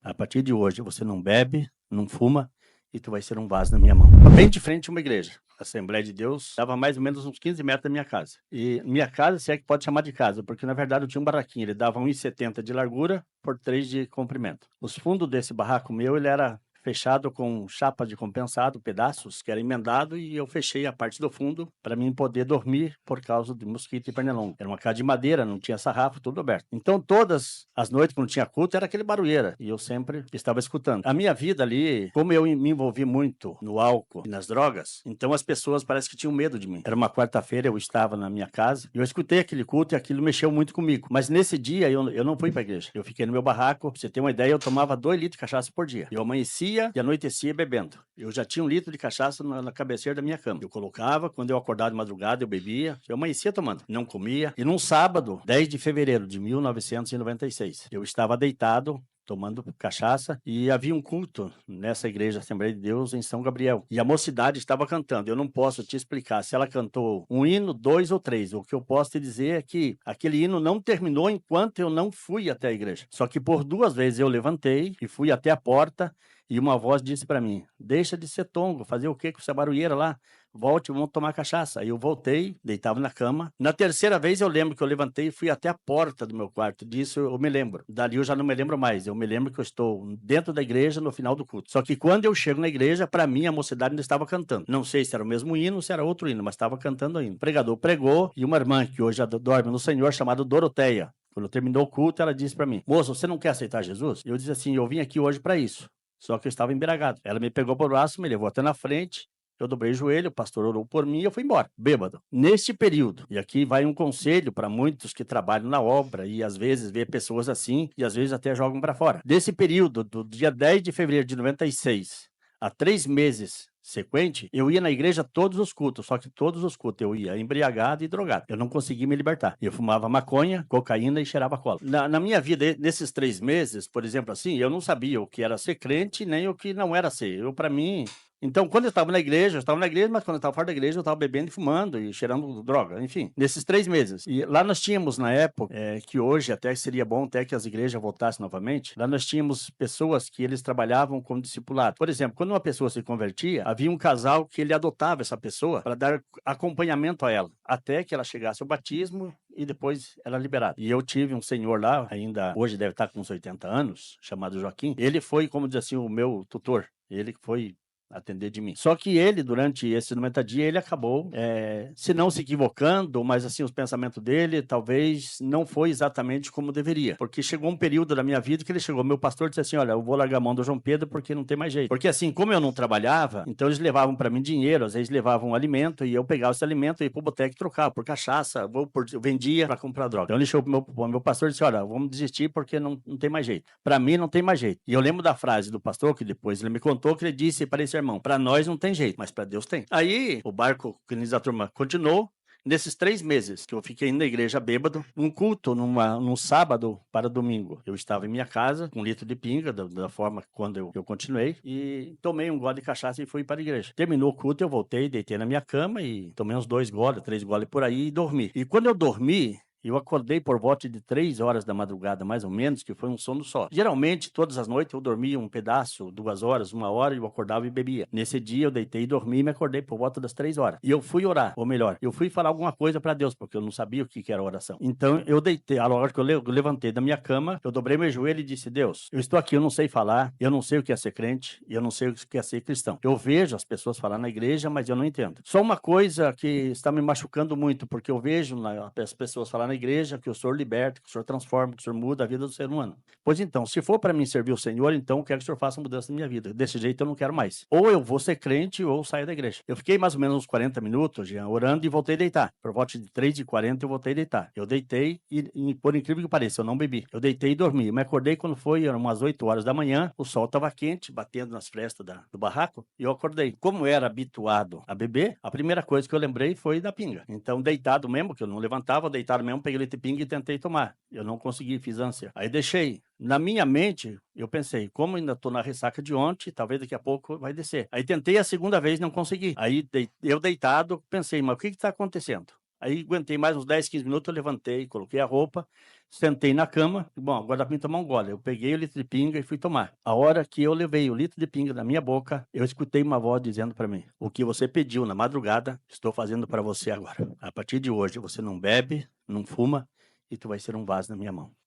A partir de hoje você não bebe, não fuma e tu vai ser um vaso na minha mão. Bem de frente a uma igreja. A Assembleia de Deus estava mais ou menos uns 15 metros da minha casa. E minha casa, se é que pode chamar de casa, porque na verdade eu tinha um barraquinho. Ele dava 1,70 de largura por 3 de comprimento. Os fundos desse barraco meu, ele era fechado com chapa de compensado, pedaços, que era emendado, e eu fechei a parte do fundo para mim poder dormir por causa de mosquito e pernilongo. Era uma casa de madeira, não tinha sarrafo, tudo aberto. Então, todas as noites, quando tinha culto, era aquele barulheira, e eu sempre estava escutando. A minha vida ali, como eu me envolvi muito no álcool e nas drogas, então as pessoas parece que tinham medo de mim. Era uma quarta-feira, eu estava na minha casa, e eu escutei aquele culto e aquilo mexeu muito comigo. Mas nesse dia, eu não fui para a igreja. Eu fiquei no meu barraco, pra você ter uma ideia, eu tomava 2 litros de cachaça por dia. Eu amanhecia e anoitecia bebendo. Eu já tinha 1 litro de cachaça na cabeceira da minha cama. Eu colocava, quando eu acordava de madrugada, eu bebia. Eu amanhecia tomando, não comia. E num sábado, 10 de fevereiro de 1996, eu estava deitado, tomando cachaça, e havia um culto nessa igreja Assembleia de Deus em São Gabriel. E a mocidade estava cantando. Eu não posso te explicar se ela cantou um hino, 2 ou 3. O que eu posso te dizer é que aquele hino não terminou enquanto eu não fui até a igreja. Só que por 2 vezes eu levantei e fui até a porta, e uma voz disse para mim: deixa de ser tongo, fazer o quê com essa barulheira lá? Volte, vamos tomar cachaça. Aí eu voltei, deitava na cama. Na terceira vez eu lembro que eu levantei e fui até a porta do meu quarto. Disso eu me lembro. Dali eu já não me lembro mais. Eu me lembro que eu estou dentro da igreja no final do culto. Só que quando eu chego na igreja, para mim a mocidade ainda estava cantando. Não sei se era o mesmo hino, se era outro hino, mas estava cantando ainda. O pregador pregou e uma irmã que hoje dorme no Senhor, chamada Doroteia, quando terminou o culto, ela disse para mim: moço, você não quer aceitar Jesus? Eu disse assim: eu vim aqui hoje para isso. Só que eu estava embriagado. Ela me pegou pelo braço, me levou até na frente. Eu dobrei o joelho, o pastor orou por mim e eu fui embora, bêbado. Neste período, e aqui vai um conselho para muitos que trabalham na obra e às vezes vê pessoas assim e às vezes até jogam para fora. Desse período, do dia 10 de fevereiro de 96 a 3 meses sequente, eu ia na igreja todos os cultos, só que todos os cultos eu ia embriagado e drogado. Eu não conseguia me libertar. Eu fumava maconha, cocaína e cheirava cola. Na minha vida, nesses 3 meses, por exemplo, assim, eu não sabia o que era ser crente, nem o que não era ser. Para mim, então, quando eu estava na igreja, mas quando eu estava fora da igreja, eu estava bebendo e fumando e cheirando droga, enfim, nesses 3 meses. E lá nós tínhamos, na época, que hoje até seria bom até que as igrejas voltassem novamente, lá nós tínhamos pessoas que eles trabalhavam como discipulado. Por exemplo, quando uma pessoa se convertia, havia um casal que ele adotava essa pessoa para dar acompanhamento a ela, até que ela chegasse ao batismo e depois era liberada. E eu tive um senhor lá, ainda hoje deve estar com uns 80 anos, chamado Joaquim. Ele foi, como diz assim, o meu tutor. Ele foi atender de mim. Só que ele, durante esses 90 dias, ele acabou, se não se equivocando, mas assim, os pensamentos dele talvez não foi exatamente como deveria. Porque chegou um período da minha vida que ele chegou, meu pastor disse assim: olha, eu vou largar a mão do João Pedro porque não tem mais jeito. Porque assim, como eu não trabalhava, então eles levavam para mim dinheiro, às vezes levavam um alimento, e eu pegava esse alimento e ia pro boteco e trocava por cachaça, eu vendia para comprar droga. Então ele chegou pro meu pastor e disse: olha, vamos desistir porque não tem mais jeito. Para mim não tem mais jeito. E eu lembro da frase do pastor, que depois ele me contou, que ele disse para esse irmão: para nós não tem jeito, mas para Deus tem. Aí o barco, que diz a turma, continuou. Nesses 3 meses que eu fiquei na igreja bêbado, um culto num sábado para domingo. Eu estava em minha casa, com 1 litro de pinga, da forma quando eu continuei, e tomei um gole de cachaça e fui para a igreja. Terminou o culto, eu voltei, deitei na minha cama e tomei uns 2 goles, 3 goles por aí e dormi. E quando eu dormi, eu acordei por volta de 3 horas da madrugada, mais ou menos, que foi um sono só. Geralmente, todas as noites, eu dormia um pedaço, 2 horas, 1 hora, e eu acordava e bebia. Nesse dia, eu deitei e dormi e me acordei por volta das 3 horas. E eu fui orar, ou melhor, eu fui falar alguma coisa para Deus, porque eu não sabia o que era oração. Então, eu deitei, a hora que eu levantei da minha cama, eu dobrei meu joelho e disse: Deus, eu estou aqui, eu não sei falar, eu não sei o que é ser crente, e eu não sei o que é ser cristão. Eu vejo as pessoas falar na igreja, mas eu não entendo. Só uma coisa que está me machucando muito, porque eu vejo as pessoas falar na igreja que o Senhor liberta, que o Senhor transforma, que o Senhor muda a vida do ser humano. Pois então, se for para mim servir o Senhor, então eu quero que o Senhor faça mudança na minha vida. Desse jeito eu não quero mais. Ou eu vou ser crente ou saio da igreja. Eu fiquei mais ou menos uns 40 minutos já orando e voltei a deitar. Por volta de 3h40 eu voltei a deitar. Eu deitei e por incrível que pareça, eu não bebi. Eu deitei e dormi. Eu me acordei quando eram umas 8 horas da manhã, o sol estava quente, batendo nas frestas do barraco, e eu acordei. Como eu era habituado a beber, a primeira coisa que eu lembrei foi da pinga. Então, deitado mesmo, que eu não levantava, deitado mesmo, peguei leite de pinga e tentei tomar. Eu não consegui, fiz ânsia. Aí deixei. Na minha mente, eu pensei, como ainda estou na ressaca de ontem, talvez daqui a pouco vai descer. Aí tentei a segunda vez, não consegui. Aí eu deitado, pensei, mas o que está acontecendo? Aí aguentei mais uns 10, 15 minutos, eu levantei, coloquei a roupa, Sentei na cama, bom, agora dá pra mim tomar um gole. Eu peguei o litro de pinga e fui tomar. A hora que eu levei o litro de pinga na minha boca, eu escutei uma voz dizendo pra mim: "O que você pediu na madrugada, estou fazendo pra você agora. A partir de hoje, você não bebe, não fuma e tu vai ser um vaso na minha mão".